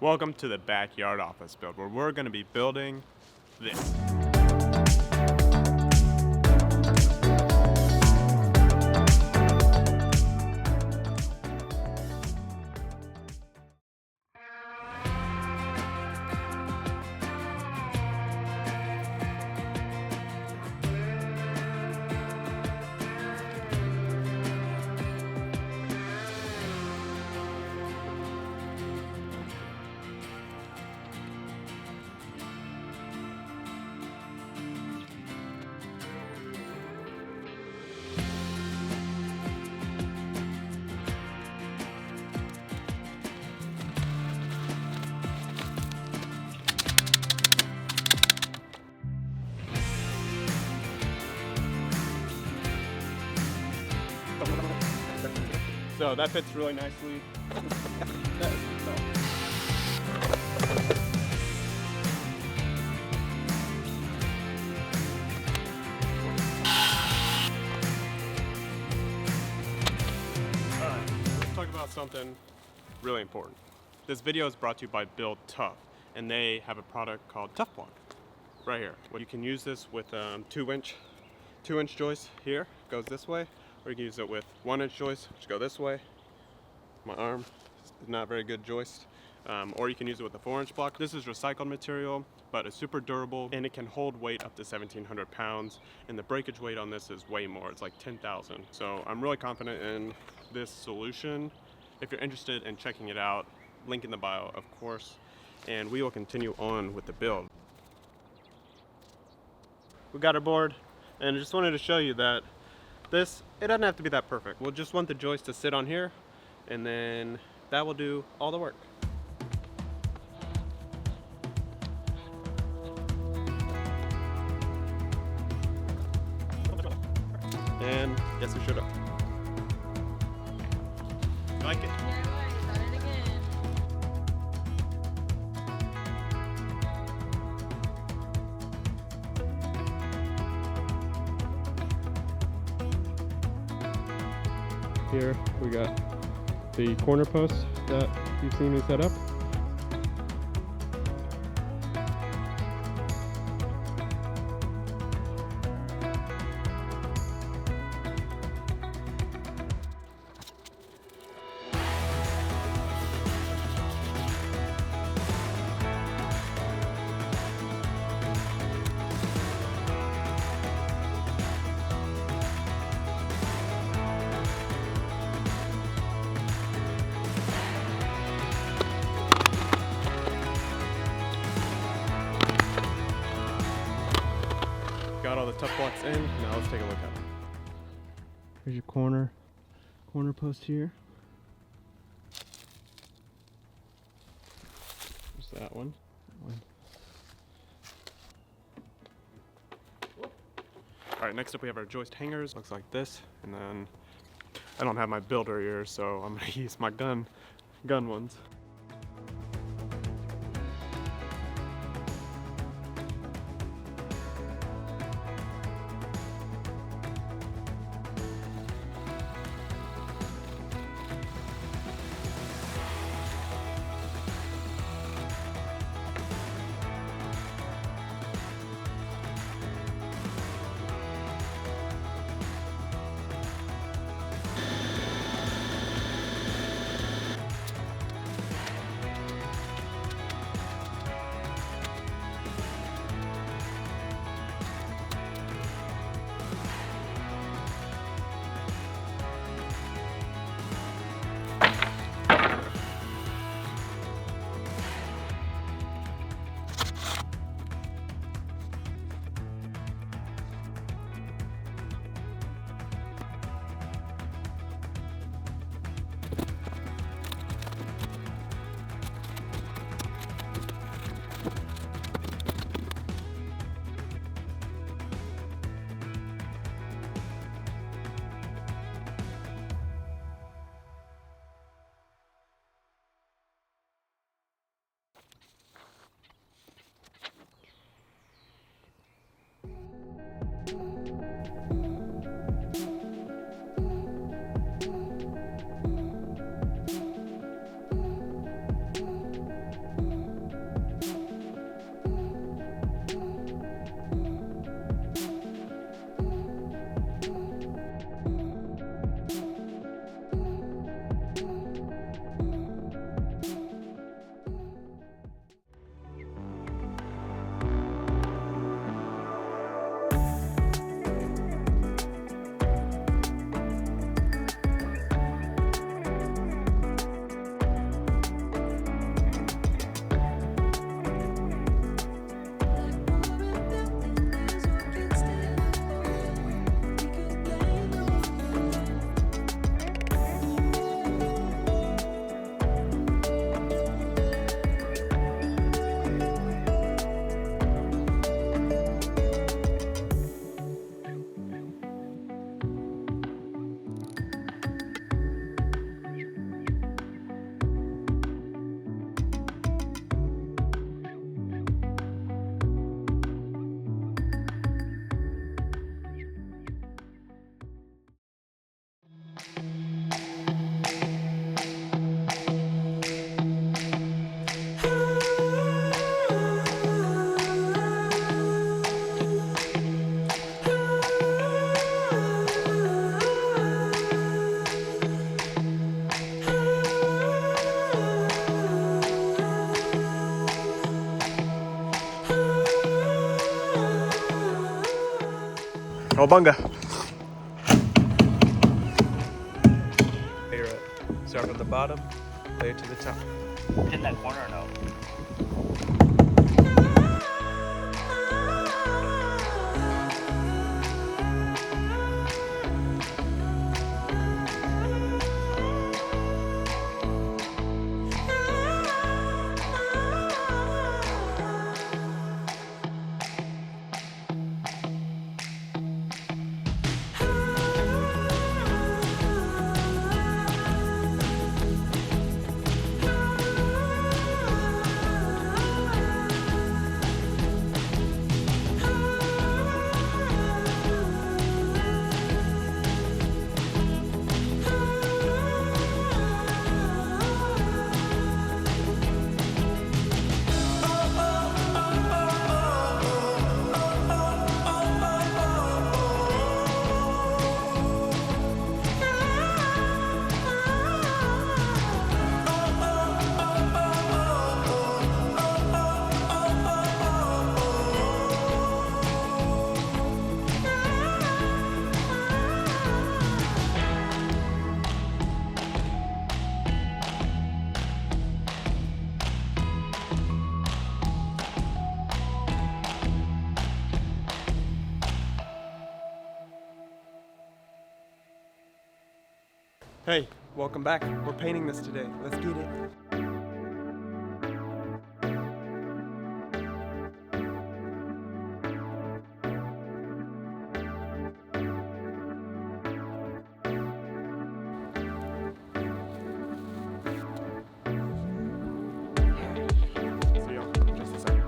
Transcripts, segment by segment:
Welcome to the backyard office build, where we're going to be building this. So that fits really nicely. Alright, let's talk about something really important. This video is brought to you by Tuff, and they have a product called Tuff right here. Well, you can use this with 2-inch joist here, goes this way, or you can use it with 1-inch joist, which go this way. My arm is not very good joist. Or you can use it with a 4-inch block. This is recycled material, but it's super durable, and it can hold weight up to 1,700 pounds. And the breakage weight on this is way more. It's like 10,000. So I'm really confident in this solution. If you're interested in checking it out, link in the bio, of course. And we will continue on with the build. We got our board, and I just wanted to show you that it doesn't have to be that perfect. We'll just want the joist to sit on here, and then that will do all the work. And guess who showed up? You like it? Here we got the corner posts that you've seen me set up. Got all the Tuff blocks in. Now let's take a look at them. Here's your corner post here. There's that one. All right, next up we have our joist hangers. Looks like this, and then I don't have my builder here, so I'm gonna use my gun ones. Oh, bunga. Layer it. Start from the bottom, lay it to the top. In that corner or no? Hey, welcome back. We're painting this today. Let's get it. See y'all in just a second.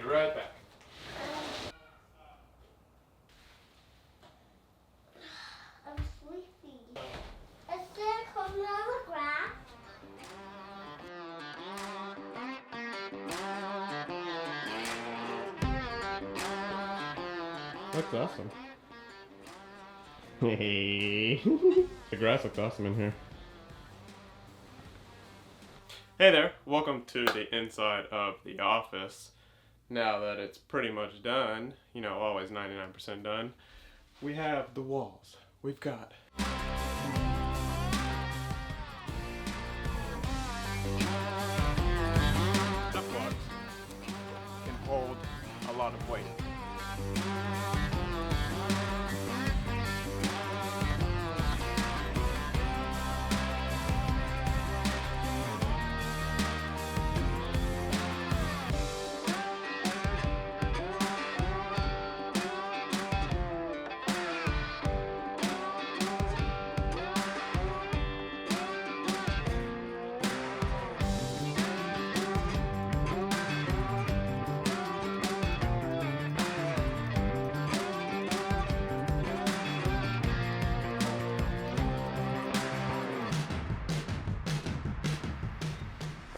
Right back. I'm sleepy. Is there a corner on the grass? Looks awesome. Hey. The grass looks awesome in here. Hey there, welcome to the inside of the office. Now that it's pretty much done, you know, always 99% done, we have the walls. We've got Tuff blocks can hold a lot of weight.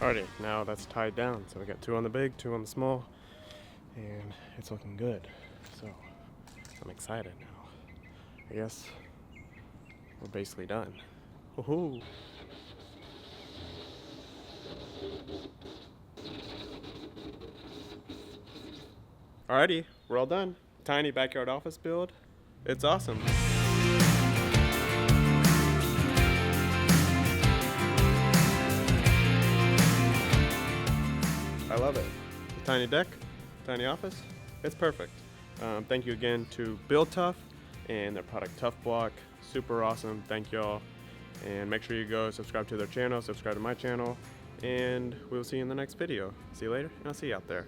Alrighty, now that's tied down. So we got 2 on the big, 2 on the small, and it's looking good. So I'm excited now. I guess we're basically done. Woohoo! Alrighty, we're all done. Tiny backyard office build. It's awesome. I love it. A tiny deck, tiny office. It's perfect. Thank you again to Build Tuff and their product Tuff Block. Super awesome. Thank y'all. And make sure you go subscribe to their channel, subscribe to my channel, and we'll see you in the next video. See you later, and I'll see you out there.